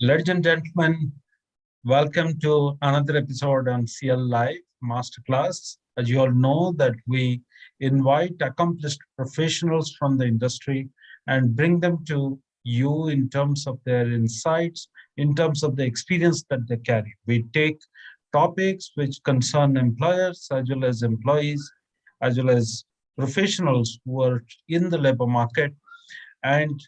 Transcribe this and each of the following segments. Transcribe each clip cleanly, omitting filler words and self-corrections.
Ladies and gentlemen, welcome to another episode on CL Live Masterclass. As you all know that we invite accomplished professionals from the industry and bring them to you in terms of their insights, in terms of the experience that they carry. We take topics which concern employers as well as employees, as well as professionals who are in the labor market and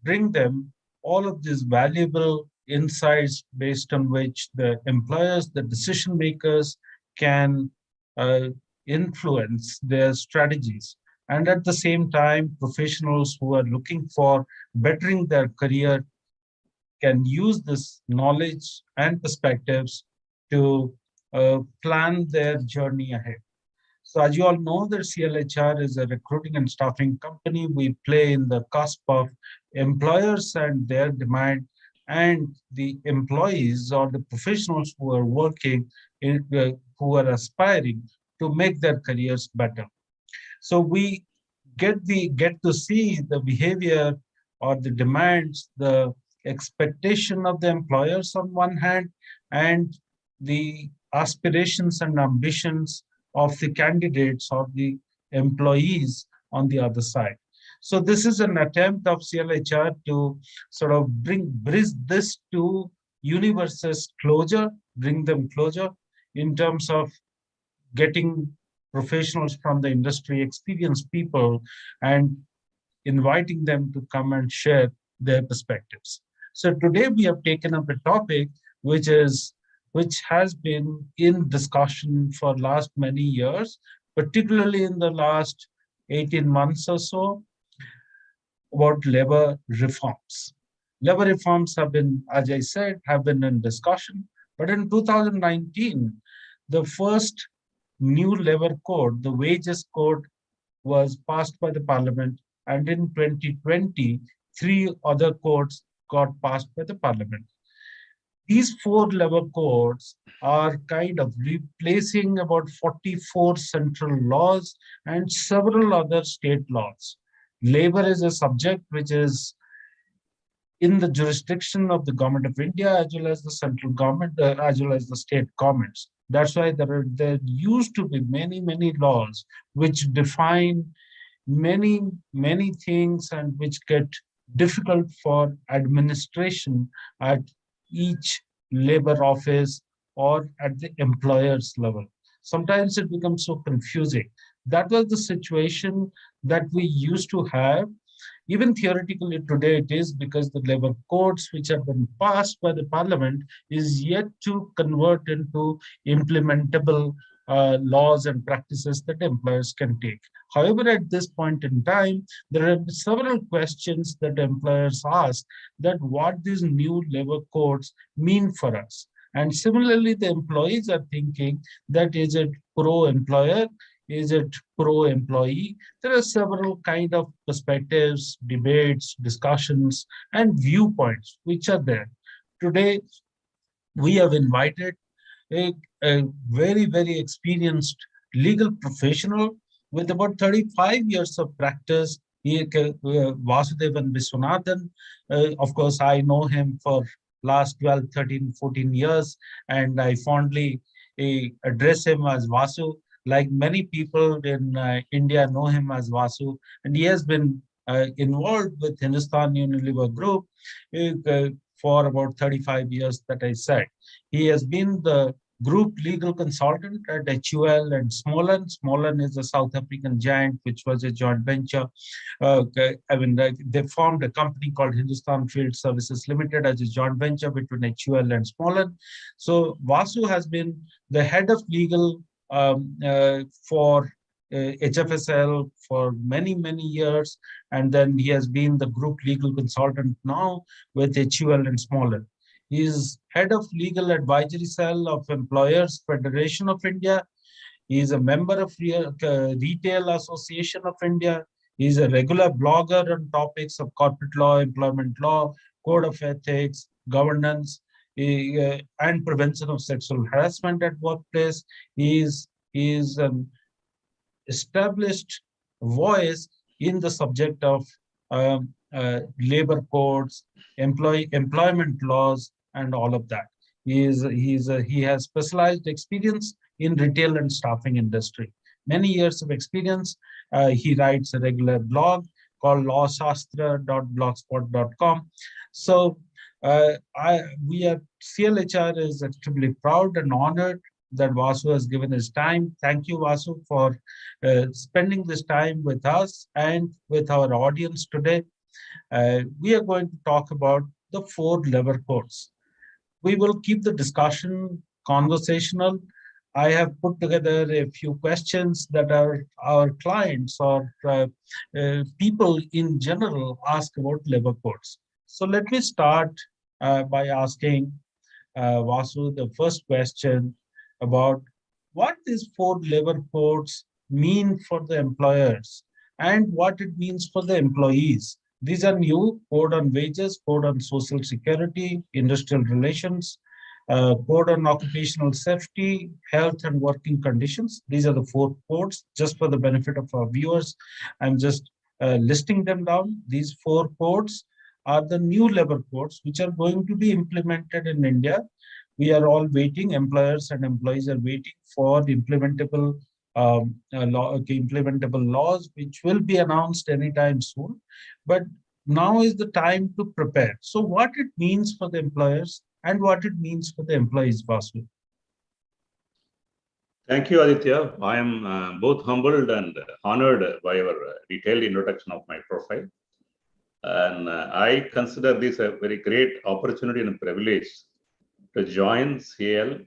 bring them all of these valuable insights based on which the employers, the decision makers can uh, influence their strategies. And at the same time, professionals who are looking for bettering their career can use this knowledge and perspectives to plan their journey ahead. So as you all know, that CIEL HR is a recruiting and staffing company. We play in the cusp of employers and their demand and the employees or the professionals who are working, who are aspiring to make their careers better. So we get to see the behavior or the demands, the expectation of the employers on one hand, and the aspirations and ambitions of the candidates or the employees on the other side. So this is an attempt of CLHR to sort of bring this to universes closer, bring them closer in terms of getting professionals from the industry, experienced people, and inviting them to come and share their perspectives. So today we have taken up a topic which has been in discussion for last many years, particularly in the last 18 months or so, about labor reforms. Labor reforms have been, as I said, have been in discussion. But in 2019, the first new labor code, the wages code, was passed by the parliament. And in 2020, three other codes got passed by the parliament. These four labor codes are kind of replacing about 44 central laws and several other state laws. Labor is a subject which is in the jurisdiction of the government of India as well as the central government, as well as the state governments. That's why there used to be many laws which define many things and which get difficult for administration at each labor office or at the employer's level. Sometimes it becomes so confusing. That was the situation that we used to have. Even theoretically today it is, because the labor codes which have been passed by the parliament is yet to convert into implementable laws and practices that employers can take. However, at this point in time, there are several questions that employers ask, that what these new labor codes mean for us. And similarly, the employees are thinking that is it pro-employer, is it pro-employee? There are several kind of perspectives, debates, discussions, and viewpoints which are there. Today, we have invited a very experienced legal professional with about 35 years of practice, Vasudevan Viswanathan. Of course, I know him for last 12, 13, 14 years, and I fondly address him as Vasu. Like many people in India know him as Vasu, and he has been involved with Hindustan Unilever Group for about 35 years that I said. He has been the group legal consultant at HUL and Smollan. Smollan is a South African giant, which was a joint venture. They formed a company called Hindustan Field Services Limited as a joint venture between HUL and Smollan. So Vasu has been the head of legal for HFSL for many years, and then he has been the group legal consultant now with HUL and Smollan. He is head of legal advisory cell of Employers Federation of India. He is a member of Retail Association of India. He is a regular blogger on topics of corporate law, employment law, code of ethics, governance, and prevention of sexual harassment at workplace. He is an established voice in the subject of labor codes, employment laws, and all of that. He has specialized experience in retail and staffing industry. Many years of experience. He writes a regular blog called lawshastra.blogspot.com. So we are CIEL HR is extremely proud and honored that Vasu has given his time. Thank you, Vasu, for spending this time with us and with our audience today. We are going to talk about the 4 labor codes. We will keep the discussion conversational. I have put together a few questions that our clients or people in general ask about labor codes. So let me start by asking Vasu the first question about what these 4 labor codes mean for the employers and what it means for the employees. These are new: code on wages, code on social security, industrial relations, code on occupational safety, health and working conditions. These are the 4 codes. Just for the benefit of our viewers, I'm just listing them down. These 4 codes are the new labor codes which are going to be implemented in India. We are all waiting, employers and employees are waiting for the implementable laws, which will be announced anytime soon. But now is the time to prepare. So what it means for the employers and what it means for the employees, Vasu. Thank you, Aditya. I am both humbled and honored by your detailed introduction of my profile. And I consider this a very great opportunity and privilege to join CIEL,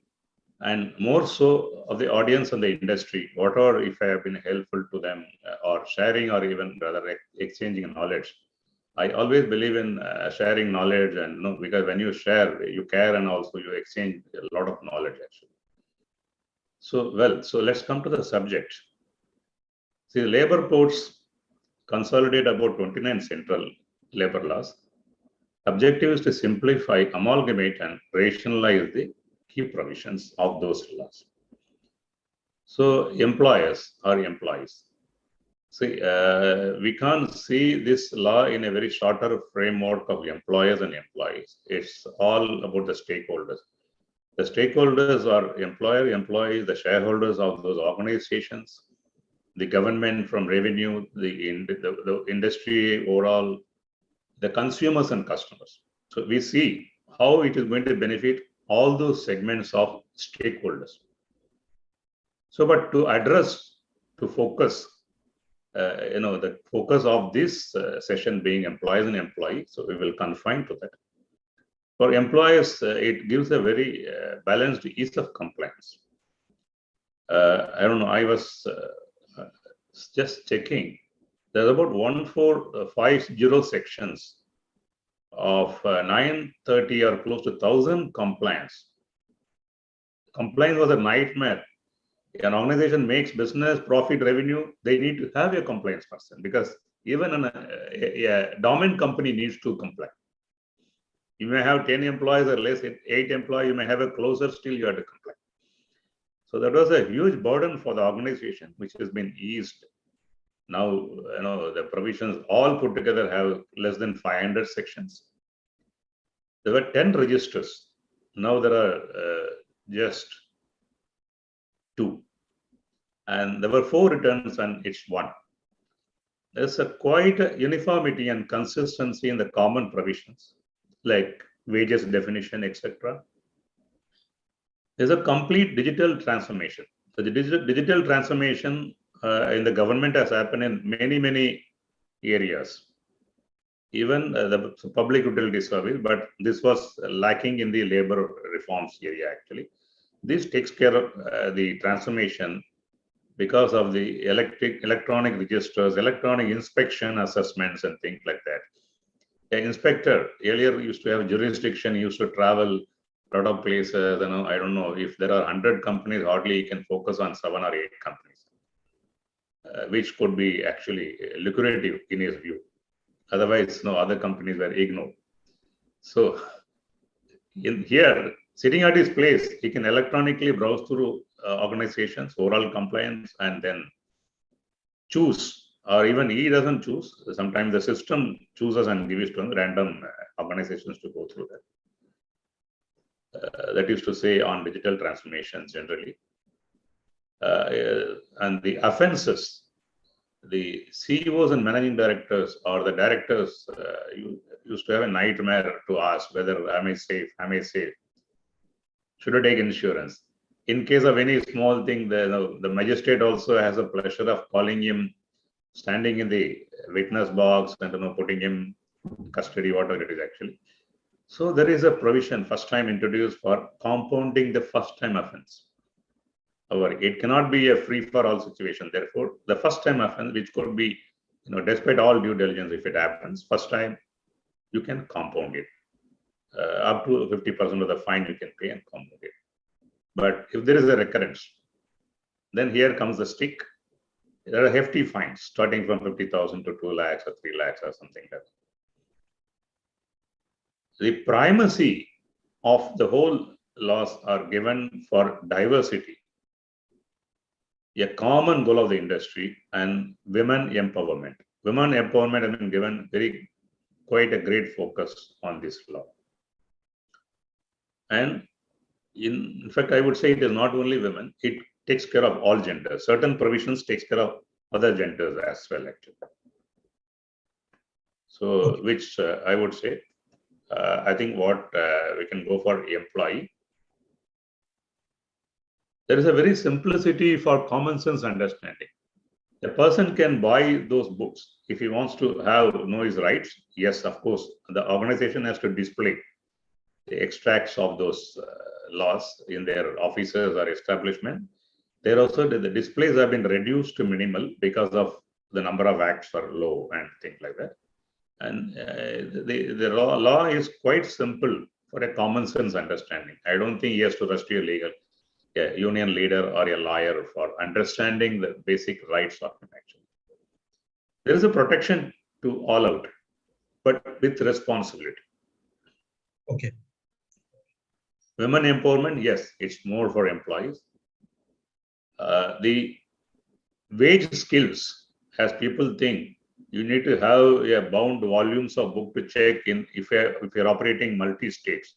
and more so of the audience and the industry, whatever if I have been helpful to them or sharing or even rather exchanging knowledge. I always believe in sharing knowledge, and because when you share, you care and also you exchange a lot of knowledge actually. So let's come to the subject. See, labor codes consolidate about 29 central labor laws. Objective is to simplify, amalgamate, and rationalize the key provisions of those laws. So employers or employees. See, we can't see this law in a very shorter framework of employers and employees. It's all about the stakeholders. The stakeholders are employer, employees, the shareholders of those organizations, the government from revenue, the industry overall, the consumers and customers. So we see how it is going to benefit all those segments of stakeholders. So, but to address, to focus, the focus of this session being employees and employees, so we will confine to that. For employers, it gives a very balanced ease of compliance. I don't know, I was just checking. There's about 1450 sections of 930 or close to 1,000 compliance. Compliance was a nightmare. An organization makes business, profit, revenue, they need to have a compliance person, because even a dominant company needs to comply. You may have 10 employees or less, 8 employees, you may have a closer, still you have to comply. So that was a huge burden for the organization, which has been eased. Now, the provisions all put together have less than 500 sections. There were 10 registers. Now there are just 2. And there were 4 returns and it's 1. There's quite a uniformity and consistency in the common provisions, like wages definition, etc. There's a complete digital transformation. So the digital transformation in the government has happened in many areas, even the public utility service, but this was lacking in the labor reforms area actually. This takes care of the transformation because of the electronic registers, electronic inspection assessments and things like that. The inspector earlier used to have jurisdiction, used to travel a lot of places. I don't know, if there are 100 companies, hardly he can focus on 7 or 8 companies, which could be actually lucrative in his view. Otherwise, no, other companies were ignored. So in here, sitting at his place, he can electronically browse through organizations, overall compliance, and then choose or even he doesn't choose. Sometimes the system chooses and gives to random organizations to go through that. That is to say, on digital transformations generally. And the offenses, the CEOs and managing directors or the directors used to have a nightmare to ask whether am I safe, should I take insurance? In case of any small thing, the magistrate also has a pleasure of calling him, standing in the witness box and putting him in custody, whatever it is actually. So there is a provision first time introduced for compounding the first time offense. However, it cannot be a free for all situation. Therefore, the first time offense, which could be, despite all due diligence, if it happens, first time you can compound it. Up to 50% of the fine you can pay and compound it. But if there is a recurrence, then here comes the stick. There are hefty fines starting from 50,000 to 2 lakhs or 3 lakhs or something like that. The primacy of the whole laws are given for diversity, a common goal of the industry, and women empowerment. Women empowerment has been given quite a great focus on this law. And in fact, I would say it is not only women, it takes care of all genders. Certain provisions takes care of other genders as well, actually. So, which I would say, I think what we can go for employee. There is a very simplicity for common sense understanding. A person can buy those books if he wants to know his rights. Yes, of course, the organization has to display the extracts of those laws in their offices or establishment. There also the displays have been reduced to minimal because of the number of acts are low and things like that. And the law is quite simple for a common sense understanding. I don't think he has to rush to a union leader or a lawyer for understanding the basic rights of him actually. There is a protection to all out, but with responsibility. Okay. Women empowerment, yes, it's more for employees. The wage skills, as people think, you need to have a bound volumes of book to check in if you're operating multi-states.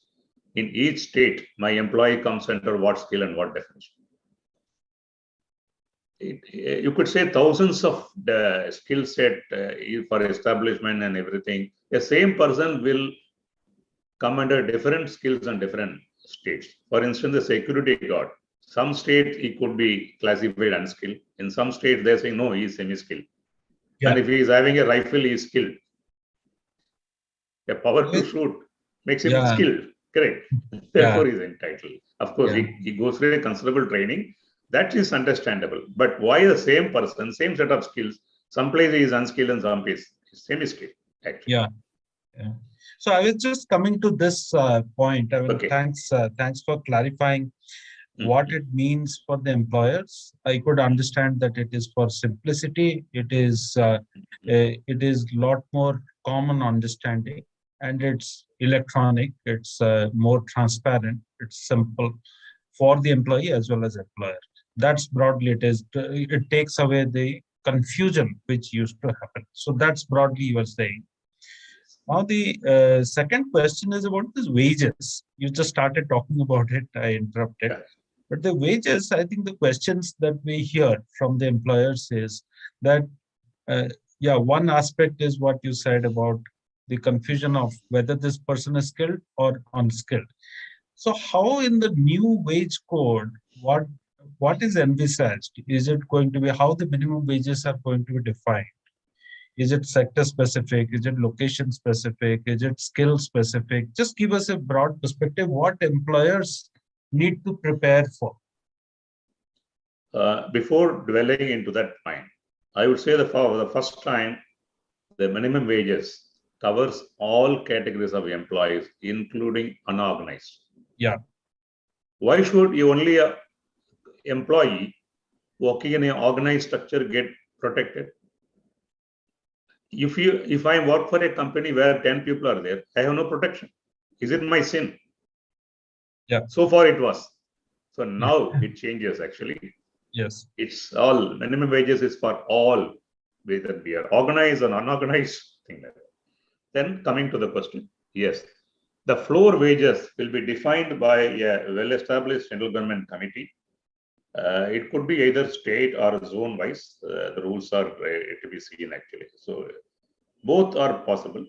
In each state, my employee comes under what skill and what definition. You could say thousands of the skill set for establishment and everything. The same person will come under different skills and different states. For instance, the security guard. Some states he could be classified unskilled. In some states, they're saying no, he's semi-skilled. Yeah. And if he is having a rifle, he is skilled. A power to shoot makes him skilled. Correct. Therefore, he's entitled. Of course, he goes through a considerable training. That is understandable. But why the same person, same set of skills, some places he is unskilled and some places semi-skilled, actually. Yeah. So I was just coming to this point. I mean, thanks for clarifying what it means for the employers. I could understand that it is for simplicity. It is lot more common understanding, and it's electronic. It's more transparent. It's simple for the employee as well as employer. That's broadly it is. It takes away the confusion which used to happen. So that's broadly you were saying. Now, the second question is about these wages. You just started talking about it. I interrupted. But the wages, I think the questions that we hear from the employers is that, one aspect is what you said about the confusion of whether this person is skilled or unskilled. So how in the new wage code, what is envisaged? Is it going to be how the minimum wages are going to be defined? Is it sector specific? Is it location specific? Is it skill specific? Just give us a broad perspective what employers need to prepare for. Before dwelling into that point, I would say for the first time, the minimum wages covers all categories of employees, including unorganized. Yeah. Why should you only an employee working in an organized structure get protected? If I work for a company where 10 people are there, I have no protection. Is it my sin? Yeah. So far it was. So now it changes actually. Yes. It's all minimum wages is for all whether we are organized or unorganized, thing like that. Then coming to the question, yes, the floor wages will be defined by a well-established central government committee. It could be either state or zone wise. The rules are to be seen actually. So both are possible.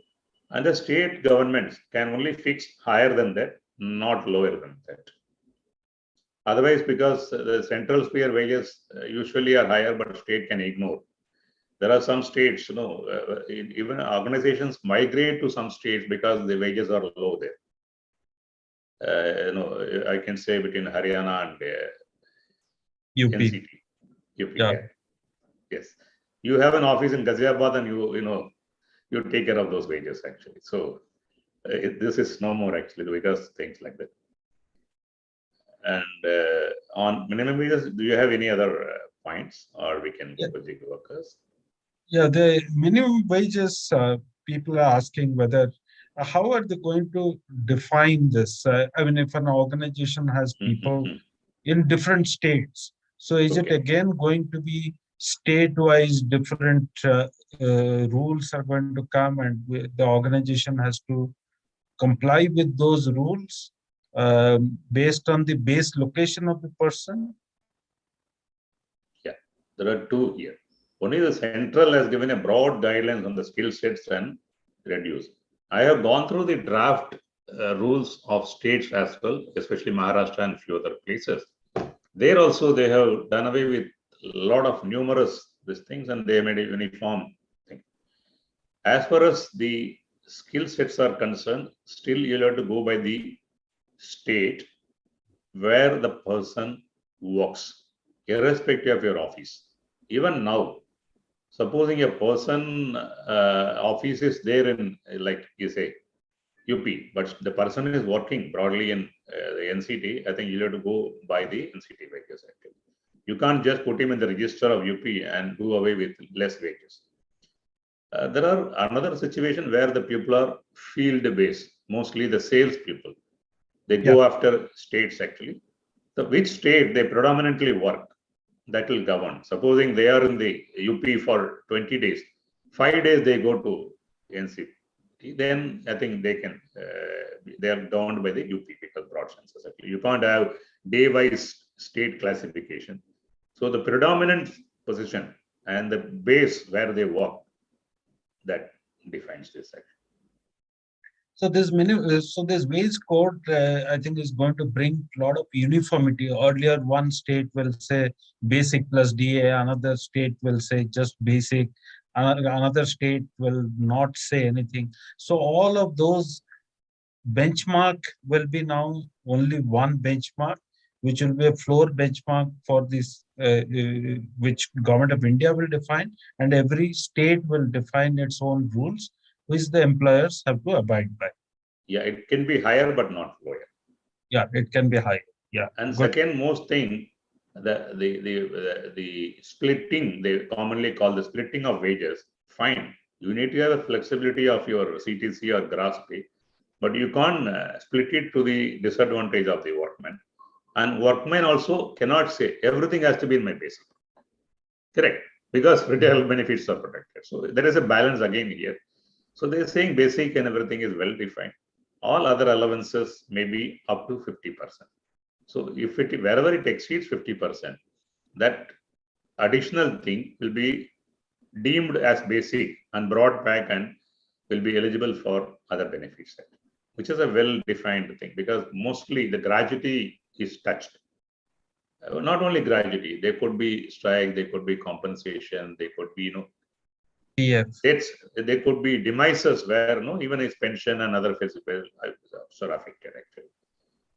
And the state governments can only fix higher than that, not lower than that. Otherwise, because the central sphere wages usually are higher, but state can ignore. There are some states, even organizations migrate to some states because the wages are low there. I can say between Haryana and UP. NCT, UP. Yeah. Yes, you have an office in Ghaziabad, and you take care of those wages actually. So this is no more actually because things like that. And on minimum wages, do you have any other points, or we can go with the workers? Yeah, the minimum wages, people are asking whether, how are they going to define this? I mean, if an organization has people in different states, so is it again going to be state-wise different rules are going to come, and the organization has to comply with those rules based on the base location of the person? Yeah, there are two here. Only the central has given a broad guidelines on the skill sets and reduce. I have gone through the draft rules of states as well, especially Maharashtra and few other places. There also they have done away with a lot of numerous these things, and they made a uniform thing. As far as the skill sets are concerned, still you'll have to go by the state where the person works, irrespective of your office. Even now, supposing a person office is there in, like you say, UP, but the person is working broadly in the NCT, I think you have to go by the NCT wages actually. You can't just put him in the register of UP and do away with less wages. There are another situation where the people are field based, mostly the sales people. They go after states actually. So which state they predominantly work, that will govern. Supposing they are in the UP for 20 days, 5 days they go to NCT, then I think they can, they are governed by the UP because broad census. You can't have day-wise state classification. So the predominant position and the base where they work, that defines this section. So this wage code, I think, is going to bring a lot of uniformity. Earlier, one state will say basic plus DA, another state will say just basic, another state will not say anything. So all of those benchmark will be now only one benchmark, which will be a floor benchmark for this, which Government of India will define, and every state will define its own rules, which the employers have to abide by. Yeah, it can be higher but not lower. Yeah, it can be higher. Yeah. And second most thing, the splitting, they commonly call the splitting of wages, fine. You need to have a flexibility of your CTC or gross pay, but you can't split it to the disadvantage of the workman. And workmen also cannot say everything has to be in my basic. Correct, because retail benefits are protected. So there is a balance again here. So they're saying basic and everything is well defined. All other allowances may be up to 50%. So if it wherever it exceeds 50%, that additional thing will be deemed as basic and brought back and will be eligible for other benefits, which is a well-defined thing because mostly the gratuity is touched. Not only gratuity, there could be strike, there could be compensation, there could be there could be demises where even his pension and other physical are affected actually.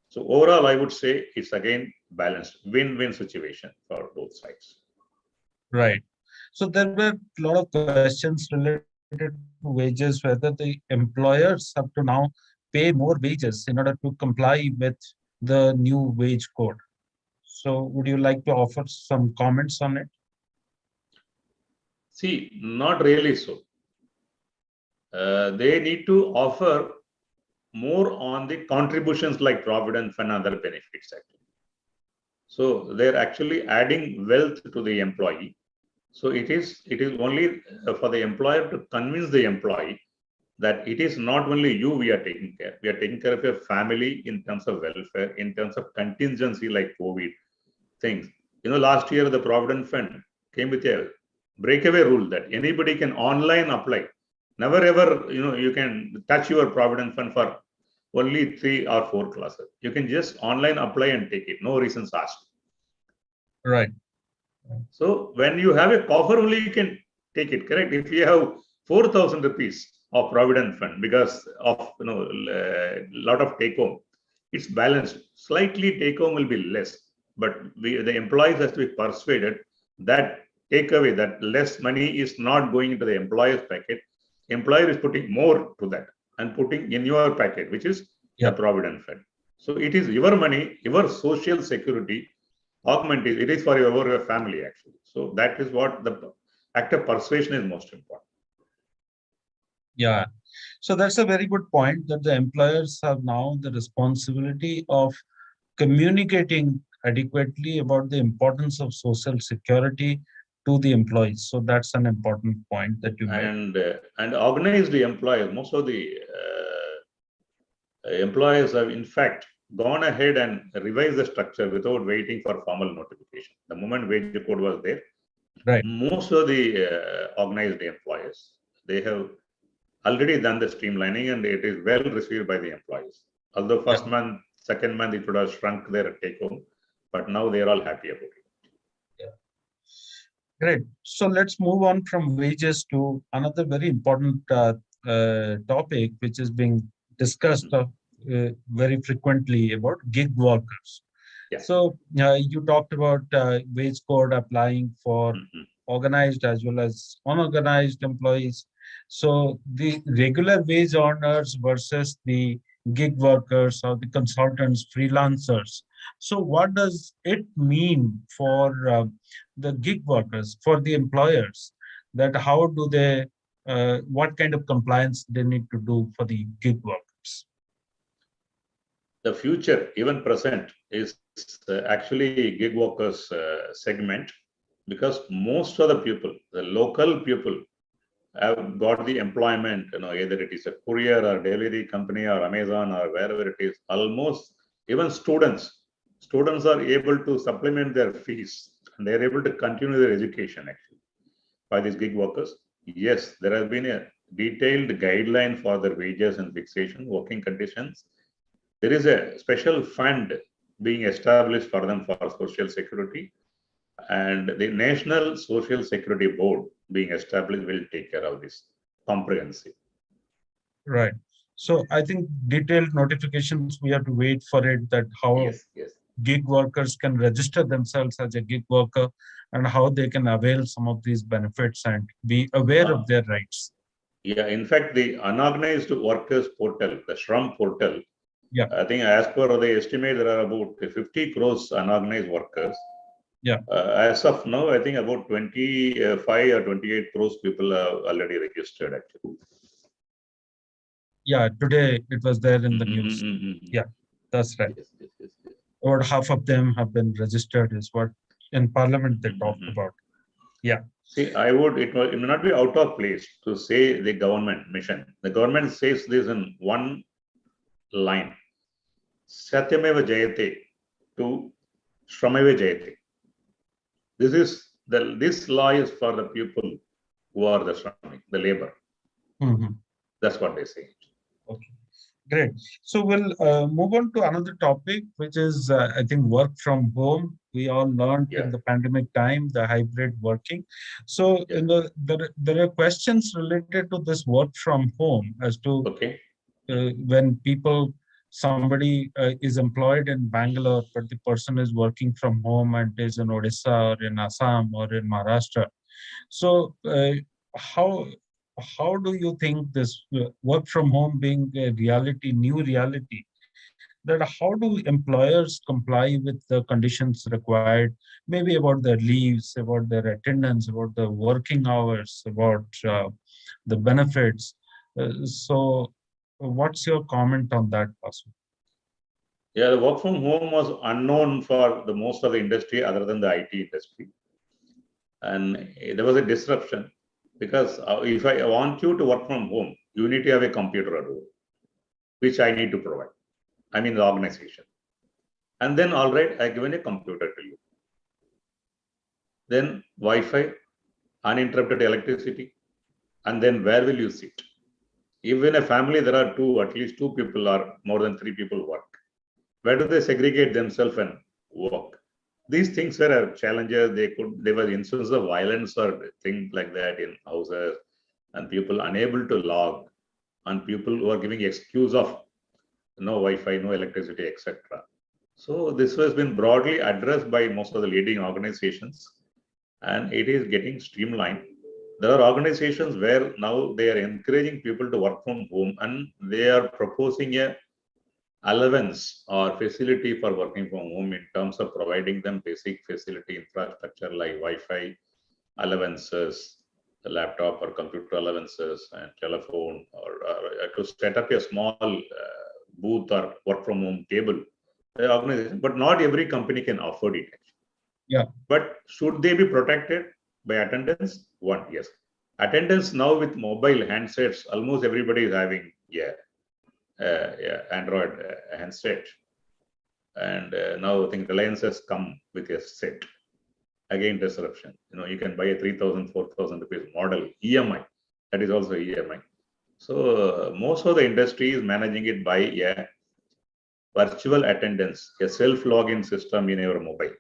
So overall, I would say it's again balanced, win-win situation for both sides. Right. So there were a lot of questions related to wages, whether the employers have to now pay more wages in order to comply with the new wage code. So would you like to offer some comments on it? See, not really so. They need to offer more on the contributions like provident fund and other benefits actually. So they're actually adding wealth to the employee. So it is only for the employer to convince the employee that it is not only you we are taking care. We are taking care of your family in terms of welfare, in terms of contingency like COVID things. Last year the Provident Fund came with a breakaway rule that anybody can online apply. Never ever, you can touch your Provident Fund for only 3 or 4 classes. You can just online apply and take it. No reasons asked. Right. So when you have a coffer only, you can take it, correct? If you have 4,000 rupees of Provident Fund because of, lot of take home, it's balanced. Slightly take home will be less, but the employees has to be persuaded that takeaway, that less money is not going into the employer's packet. Employer is putting more to that and putting in your packet, which is the Provident Fund. So it is your money, your social security augmented. It is for your family actually. So that is what the act of persuasion is most important. Yeah. So that's a very good point, that the employers have now the responsibility of communicating adequately about the importance of social security to the employees. So that's an important point that you made. And organized employers, most of the employers have in fact gone ahead and revised the structure without waiting for formal notification. The moment wage code was there, right, most of the organized employers, they have already done the streamlining and it is well received by the employees. Although first month, second month, it would have shrunk their take home, but now they are all happy about it. Yeah. Great. So let's move on from wages to another very important topic, which is being discussed very frequently, about gig workers. Yeah. So you talked about wage code applying for organized as well as unorganized employees. So the regular wage earners versus the gig workers or the consultants, freelancers. So what does it mean for the gig workers, for the employers, that how do they, what kind of compliance they need to do for the gig workers? The future, even present, is actually gig workers segment, because most of the people, the local people, have got the employment, either it is a courier or delivery company or Amazon or wherever it is. Almost even students are able to supplement their fees and they are able to continue their education actually by these gig workers. Yes, there has been a detailed guideline for their wages and fixation, working conditions. There is a special fund being established for them for social security, and the National Social Security Board being established will take care of this comprehensive. Right. So I think detailed notifications, we have to wait for it, that how gig workers can register themselves as a gig worker and how they can avail some of these benefits and be aware of their rights. Yeah, in fact, the unorganized workers portal, the SHRM portal, I think as per the estimate, there are about 50 crores unorganized workers. Yeah. As of now, I think about 25 or 28 crores people are already registered actually. Yeah, today it was there in the news. Yeah, that's right. Yes. About half of them have been registered, is what in Parliament they talked about. Yeah. See, it may not be out of place to say the government mission. The government says this in one line. Satyameva Jayate to Shrameva Jayate. This law is for the people who are the shramik, the labor. That's what they say. Okay, great. So we'll move on to another topic, which is, I think, work from home. We all learned in the pandemic time, the hybrid working. So there are questions related to this work from home as to when somebody is employed in Bangalore, but the person is working from home and is in Odisha or in Assam or in Maharashtra. So how do you think this work from home being a reality, new reality, that how do employers comply with the conditions required, maybe about their leaves, about their attendance, about the working hours, about the benefits? So what's your comment on that, Vasu? Yeah, the work from home was unknown for the most of the industry other than the IT industry. And there was a disruption because if I want you to work from home, you need to have a computer at home, which I need to provide. I mean, the organization. And then, all right, I given a computer to you. Then Wi-Fi, uninterrupted electricity, and then where will you sit? Even a family, there are at least two people or more than three people work. Where do they segregate themselves and work? These things were challenges. There was instances of violence or things like that in houses, and people unable to log, and people who are giving excuse of no Wi-Fi, no electricity, etc. So this has been broadly addressed by most of the leading organizations, and it is getting streamlined. There are organizations where now they are encouraging people to work from home, and they are proposing a allowance or facility for working from home in terms of providing them basic facility infrastructure like Wi-Fi allowances, the laptop or computer allowances, and telephone, or to set up a small booth or work from home table organization. But not every company can afford it. Yeah. But should they be protected by attendance? One, yes. Attendance now with mobile handsets, almost everybody is having Android handset. And now I think Reliance has come with a set. Again, disruption. You can buy a 3,000, 4,000 rupees model EMI. That is also EMI. So most of the industry is managing it by a virtual attendance, a self-login system in your mobile.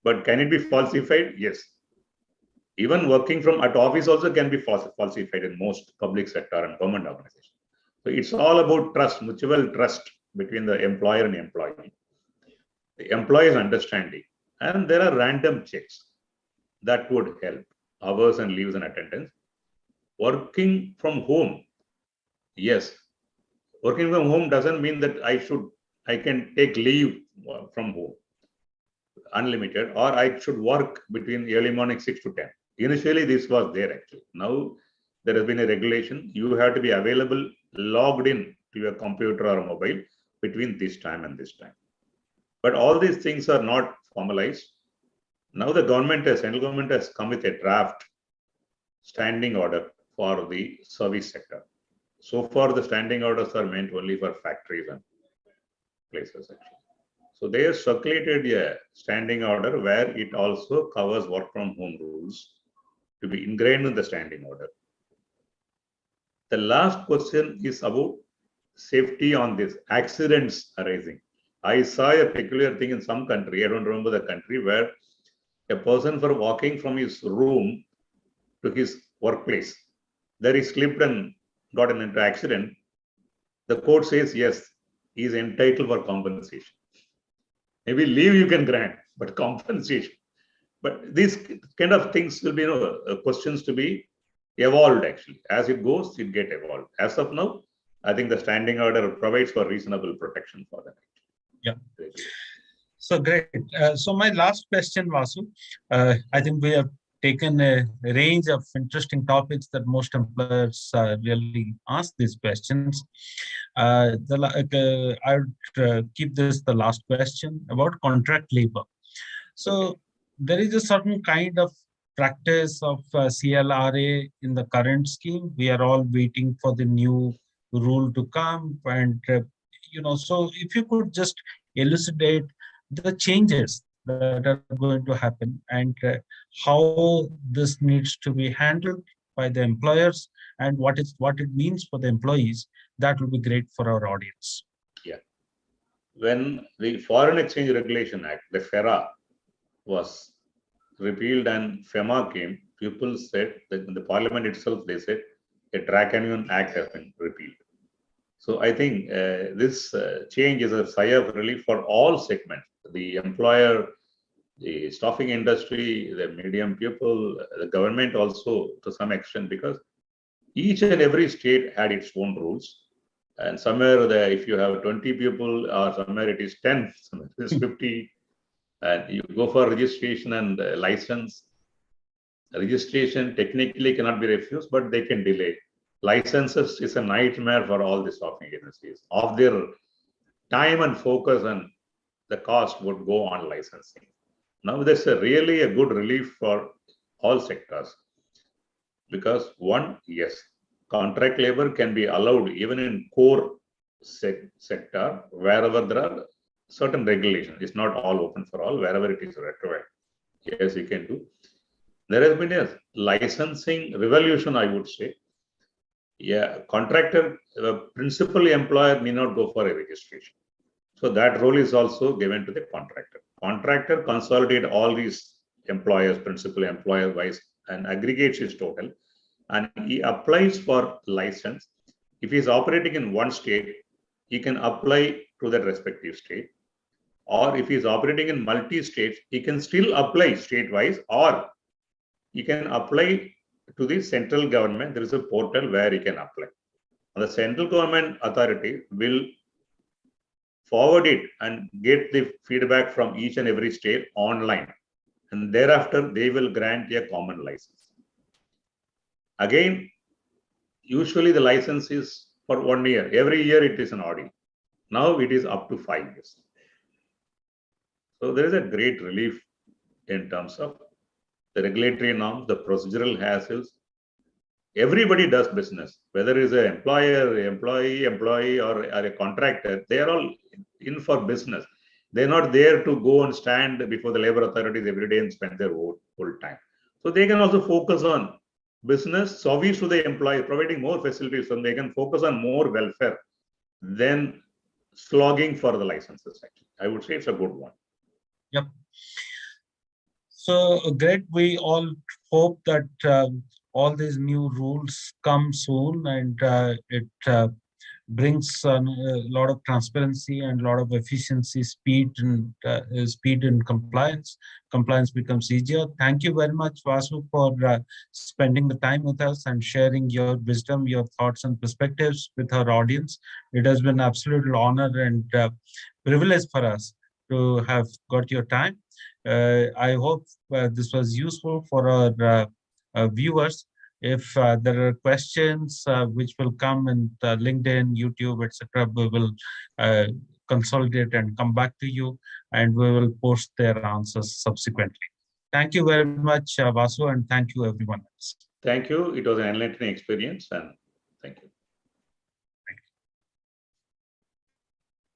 But can it be falsified? Yes. Even working from at office also can be falsified in most public sector and government organizations. So it's all about trust, mutual trust between the employer and employee. The employee's understanding. And there are random checks that would help hours and leaves and attendance. Working from home, yes. Working from home doesn't mean that I can take leave from home, unlimited, or I should work between early morning 6 to 10. Initially, this was there actually. Now there has been a regulation. You have to be available, logged in to your computer or mobile between this time and this time. But all these things are not formalized. Now the central government has come with a draft standing order for the service sector. So far, the standing orders are meant only for factories and places actually. So they have circulated a standing order where it also covers work from home rules to be ingrained in the standing order. The last question is about safety on this, accidents arising. I saw a peculiar thing in some country, I don't remember the country, where a person for walking from his room to his workplace, there he slipped and got into an accident. The court says, yes, he is entitled for compensation. Maybe leave you can grant, but compensation. But these kind of things will be questions to be evolved actually. As it goes, it get evolved. As of now, I think the standing order provides for reasonable protection for that. Yeah. So great. So my last question, Vasu, I think we have taken a range of interesting topics that most employers really ask these questions. I would keep this the last question about contract labor. So there is a certain kind of practice of CLRA in the current scheme. We are all waiting for the new rule to come, and so if you could just elucidate the changes that are going to happen and how this needs to be handled by the employers and what it means for the employees, that will be great for our audience. Yeah. When the Foreign Exchange Regulation Act, the FERA, was repealed and FEMA came, people said that in the parliament itself, they said a Draconian Act has been repealed. So I think this change is a sigh of relief for all segments, the employer, the staffing industry, the medium people, the government also to some extent, because each and every state had its own rules. And somewhere if you have 20 people, or somewhere it is 10, somewhere it is 50, and you go for registration and license. Registration technically cannot be refused, but they can delay. Licenses is a nightmare for all the staffing agencies. Of their time and focus and the cost would go on licensing. Now there's really a good relief for all sectors. Because one, yes, contract labor can be allowed even in core sector wherever there are certain regulations. It's not all open for all. Wherever it is required, yes, you can do. There has been a licensing revolution, I would say. Yeah, contractor, principal employer may not go for a registration. So that role is also given to the contractor. Contractor consolidate all these employers, principal employer wise, and aggregates his total, and he applies for license. If he is operating in one state, he can apply to that respective state. Or if he is operating in multi-states, he can still apply state-wise, or he can apply to the central government. There is a portal where he can apply. The central government authority will forward it and get the feedback from each and every state online. And thereafter, they will grant a common license. Again, usually the license is for 1 year. Every year it is an audit. Now it is up to 5 years. So there is a great relief in terms of the regulatory norms, the procedural hassles. Everybody does business, whether it's an employer, employee, or a contractor. They are all in for business. They're not there to go and stand before the labor authorities every day and spend their whole time. So they can also focus on business, service to the employee, providing more facilities, so they can focus on more welfare than slogging for the licenses. Actually, I would say it's a good one. Yep. So great. We all hope that all these new rules come soon, and it brings a lot of transparency and a lot of efficiency, speed and compliance. Compliance becomes easier. Thank you very much, Vasu, for spending the time with us and sharing your wisdom, your thoughts and perspectives with our audience. It has been an absolute honor and privilege for us to have got your time. I hope this was useful for our viewers. If there are questions which will come in LinkedIn, YouTube, etc., we will consolidate and come back to you, and we will post their answers subsequently. Thank you very much, Vasu, and thank you everyone else. Thank you. It was an enlightening experience, and thank you.